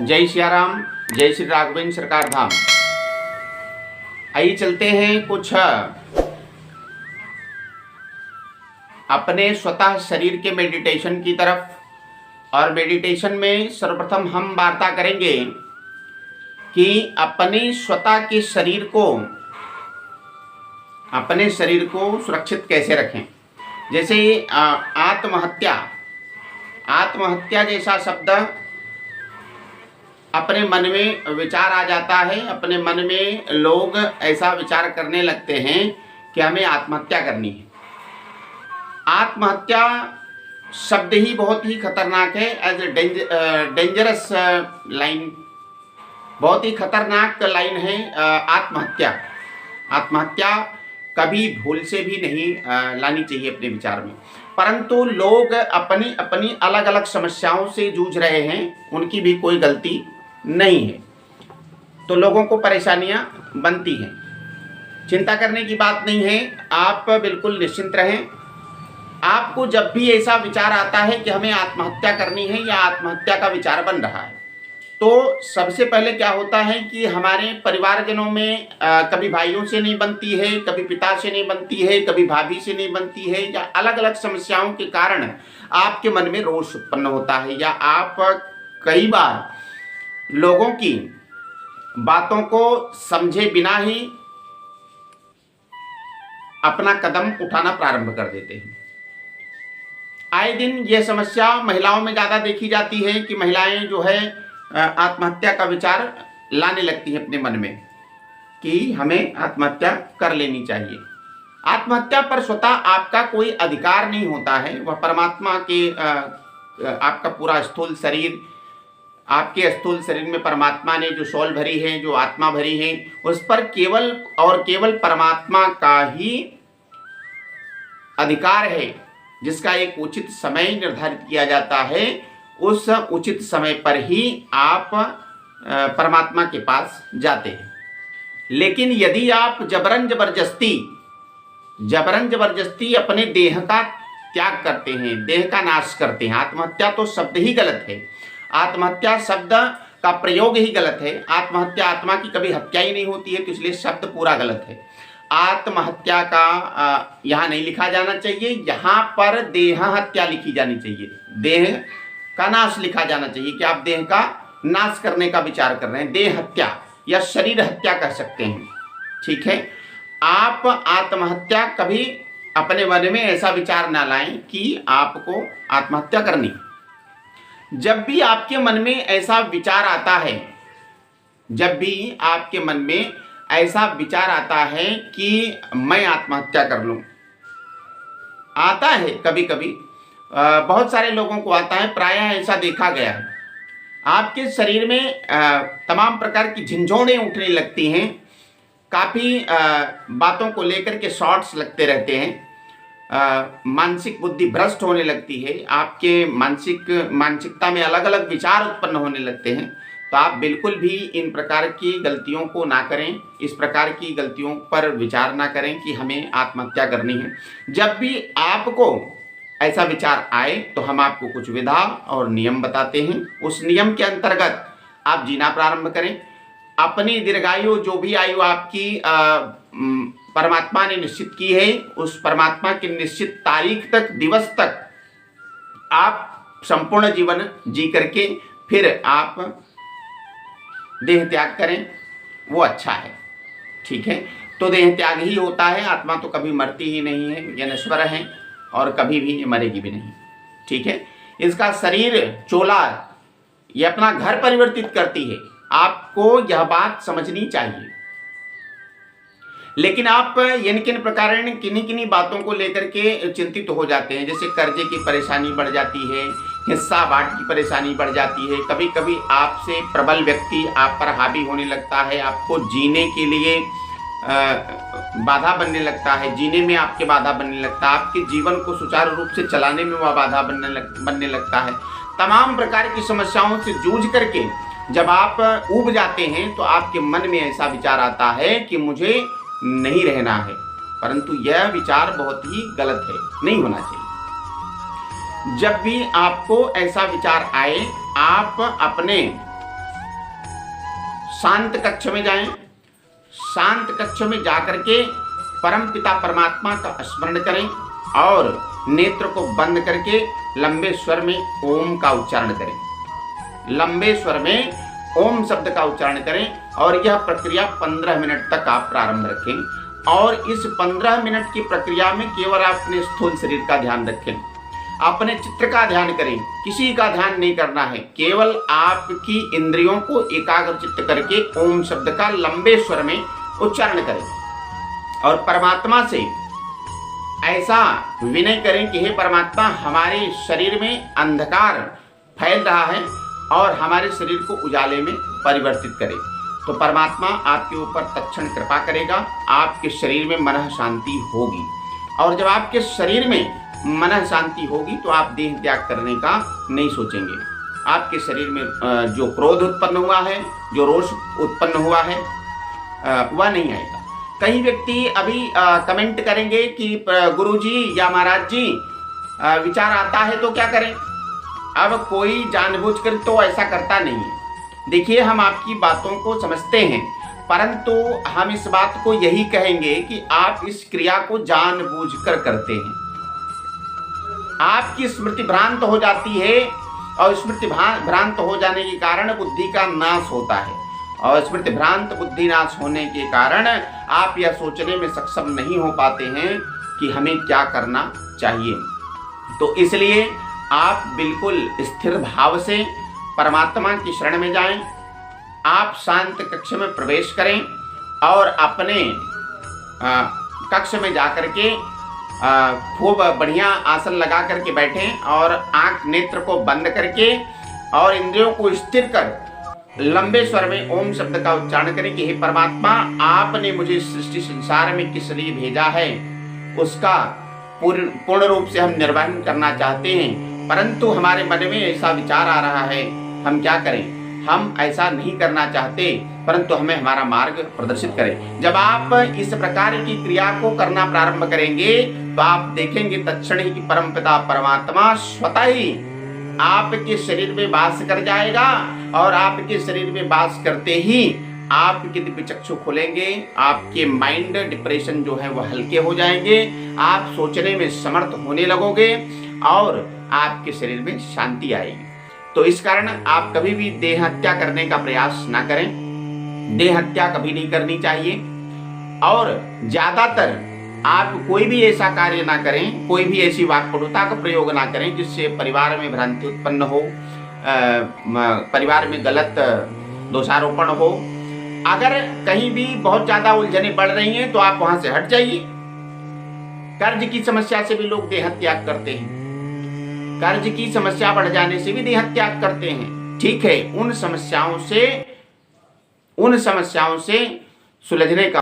जय सिया राम, जय श्री राघवेंद्र सरकार धाम। आइए चलते हैं कुछ अपने स्वतः शरीर के मेडिटेशन की तरफ। और मेडिटेशन में सर्वप्रथम हम वार्ता करेंगे कि अपने स्वतः के शरीर को सुरक्षित कैसे रखें। जैसे आत्महत्या जैसा शब्द अपने मन में विचार आ जाता है। अपने मन में लोग ऐसा विचार करने लगते हैं कि हमें आत्महत्या करनी है। आत्महत्या शब्द ही बहुत ही खतरनाक है। एज डेंजरस लाइन, बहुत ही खतरनाक लाइन है आत्महत्या। आत्महत्या कभी भूल से भी नहीं लानी चाहिए अपने विचार में। परंतु लोग अपनी अपनी अलग अलग समस्याओं से जूझ रहे हैं, उनकी भी कोई गलती नहीं है, तो लोगों को परेशानियां बनती हैं। चिंता करने की बात नहीं है, आप बिल्कुल निश्चिंत रहें। आपको जब भी ऐसा विचार आता है कि हमें आत्महत्या करनी है या आत्महत्या का विचार बन रहा है, तो सबसे पहले क्या होता है कि हमारे परिवारजनों में कभी भाइयों से नहीं बनती है, कभी पिता से नहीं बनती है, कभी भाभी से नहीं बनती है, या अलग अलग समस्याओं के कारण आपके मन में रोष उत्पन्न होता है, या आप कई बार लोगों की बातों को समझे बिना ही अपना कदम उठाना प्रारंभ कर देते हैं। आए दिन यह समस्या महिलाओं में ज़्यादा देखी जाती है कि महिलाएं जो है आत्महत्या का विचार लाने लगती हैं अपने मन में कि हमें आत्महत्या कर लेनी चाहिए। आत्महत्या पर स्वतः आपका कोई अधिकार नहीं होता है। वह परमात्मा के आपका पूरा स्थूल शरीर, आपके स्थूल शरीर में परमात्मा ने जो सोल भरी है, जो आत्मा भरी है, उस पर केवल और केवल परमात्मा का ही अधिकार है, जिसका एक उचित समय निर्धारित किया जाता है। उस उचित समय पर ही आप परमात्मा के पास जाते हैं। लेकिन यदि आप जबरन जबरदस्ती अपने देह का त्याग करते हैं, देह का नाश करते हैं, आत्महत्या तो शब्द ही गलत है। आत्महत्या शब्द का प्रयोग ही गलत है। आत्महत्या, आत्मा की कभी हत्या ही नहीं होती है, तो इसलिए शब्द पूरा गलत है। आत्महत्या का यहाँ नहीं लिखा जाना चाहिए, यहाँ पर देह हत्या लिखी जानी चाहिए। देह का नाश लिखा जाना चाहिए कि आप देह का नाश करने का विचार कर रहे हैं। देह हत्या या शरीर हत्या कर सकते हैं, ठीक है। आप आत्महत्या कभी अपने मन में ऐसा विचार ना लाएं कि आपको आत्महत्या करनी है। जब भी आपके मन में ऐसा विचार आता है, जब भी आपके मन में ऐसा विचार आता है कि मैं आत्महत्या कर लूं, आता है कभी कभी, बहुत सारे लोगों को आता है, प्रायः ऐसा देखा गया है। आपके शरीर में तमाम प्रकार की झंझोड़ें उठने लगती हैं, काफ़ी बातों को लेकर के शॉर्ट्स लगते रहते हैं, मानसिक बुद्धि भ्रष्ट होने लगती है, आपके मानसिकता में अलग अलग विचार उत्पन्न होने लगते हैं। तो आप बिल्कुल भी इन प्रकार की गलतियों को ना करें, इस प्रकार की गलतियों पर विचार ना करें कि हमें आत्महत्या करनी है। जब भी आपको ऐसा विचार आए तो हम आपको कुछ विधा और नियम बताते हैं। उस नियम के अंतर्गत आप जीना प्रारंभ करें। अपनी दीर्घायु, जो भी आयु आपकी परमात्मा ने निश्चित की है, उस परमात्मा की निश्चित तारीख तक, दिवस तक आप संपूर्ण जीवन जी करके फिर आप देह त्याग करें, वो अच्छा है, ठीक है। तो देह त्याग ही होता है, आत्मा तो कभी मरती ही नहीं है, ये नश्वर है और कभी भी मरेगी भी नहीं, ठीक है। इसका शरीर चोला ये अपना घर परिवर्तित करती है, आपको यह बात समझनी चाहिए। लेकिन आप किन प्रकार किन्हीं बातों को लेकर के चिंतित हो जाते हैं। जैसे कर्जे की परेशानी बढ़ जाती है, हिस्सा बांट की परेशानी बढ़ जाती है, कभी कभी आपसे प्रबल व्यक्ति आप पर हावी होने लगता है, आपको जीने के लिए बाधा बनने लगता है, जीने में आपके बाधा बनने लगता है, आपके जीवन को सुचारू रूप से चलाने में वह बाधा बनने लगता है। तमाम प्रकार की समस्याओं से जूझ करके जब आप ऊब जाते हैं तो आपके मन में ऐसा विचार आता है कि मुझे नहीं रहना है, परंतु यह विचार बहुत ही गलत है, नहीं होना चाहिए। जब भी आपको ऐसा विचार आए, आप अपने शांत कक्ष में जाएं। शांत कक्ष में जाकर के परम पिता परमात्मा का स्मरण करें और नेत्र को बंद करके लंबे स्वर में ओम का उच्चारण करें। लंबे स्वर में ओम शब्द का उच्चारण करें और यह प्रक्रिया 15 मिनट तक आप प्रारंभ रखें। और इस 15 मिनट की प्रक्रिया में केवल आप अपने स्थूल शरीर का ध्यान रखें, अपने चित्र का ध्यान करें, किसी का ध्यान नहीं करना है। केवल आपकी इंद्रियों को एकाग्रचित्त करके ओम शब्द का लंबे स्वर में उच्चारण करें और परमात्मा से ऐसा विनय करें कि हे परमात्मा, हमारे शरीर में अंधकार फैल रहा है और हमारे शरीर को उजाले में परिवर्तित करें। तो परमात्मा आपके ऊपर तत्क्षण कृपा करेगा, आपके शरीर में मन शांति होगी। और जब आपके शरीर में मन शांति होगी तो आप देह त्याग करने का नहीं सोचेंगे। आपके शरीर में जो क्रोध उत्पन्न हुआ है, जो रोष उत्पन्न हुआ है, वह नहीं आएगा। कई व्यक्ति अभी कमेंट करेंगे कि गुरुजी या महाराज जी विचार आता है तो क्या करें। अब कोई जानबूझकर तो ऐसा करता नहीं है। देखिए, हम आपकी बातों को समझते हैं, परंतु हम इस बात को यही कहेंगे कि आप इस क्रिया को जानबूझकर करते हैं। आपकी स्मृति भ्रांत हो जाती है और स्मृति भ्रांत हो जाने के कारण बुद्धि का नाश होता है और स्मृति भ्रांत बुद्धि नाश होने के कारण आप यह सोचने में सक्षम नहीं हो पाते हैं कि हमें क्या करना चाहिए। तो इसलिए आप बिल्कुल स्थिर भाव से परमात्मा की शरण में जाएं। आप शांत कक्ष में प्रवेश करें और अपने कक्ष में जाकर के खूब बढ़िया आसन लगा करके बैठें और आंख नेत्र को बंद करके और इंद्रियों को स्थिर कर लंबे स्वर में ओम शब्द का उच्चारण करें कि हे परमात्मा, आपने मुझे सृष्टि संसार में किस लिए भेजा है उसका पूर्ण रूप से हम निर्वहन करना चाहते हैं, परंतु हमारे मन में ऐसा विचार आ रहा है, हम क्या करें। हम ऐसा नहीं करना चाहते, परंतु हमें हमारा मार्ग प्रदर्शित करें। जब आप इस प्रकार की क्रिया को करना प्रारंभ करेंगे तो आप देखेंगे तत्क्षण ही कि परमपिता परमात्मा स्वतः ही आपके शरीर में वास कर जाएगा और आपके शरीर में वास करते ही आपके दिव्य चक्षु खुलेंगे। आपके माइंड डिप्रेशन जो है वह हल्के हो जाएंगे, आप सोचने में समर्थ होने लगोगे और आपके शरीर में शांति आएगी। तो इस कारण आप कभी भी देह हत्या करने का प्रयास ना करें। देह हत्या कभी नहीं करनी चाहिए और ज्यादातर आप कोई भी ऐसा कार्य ना करें, कोई भी ऐसी वाक्पटुता का प्रयोग ना करें जिससे परिवार में भ्रांति उत्पन्न हो, परिवार में गलत दोषारोपण हो। अगर कहीं भी बहुत ज्यादा उलझनें बढ़ रही हैं तो आप वहां से हट जाइए। कर्ज की समस्या से भी लोग देह त्याग करते हैं, कर्ज की समस्या बढ़ जाने से भी देह त्याग करते हैं। ठीक है, उन समस्याओं से सुलझने का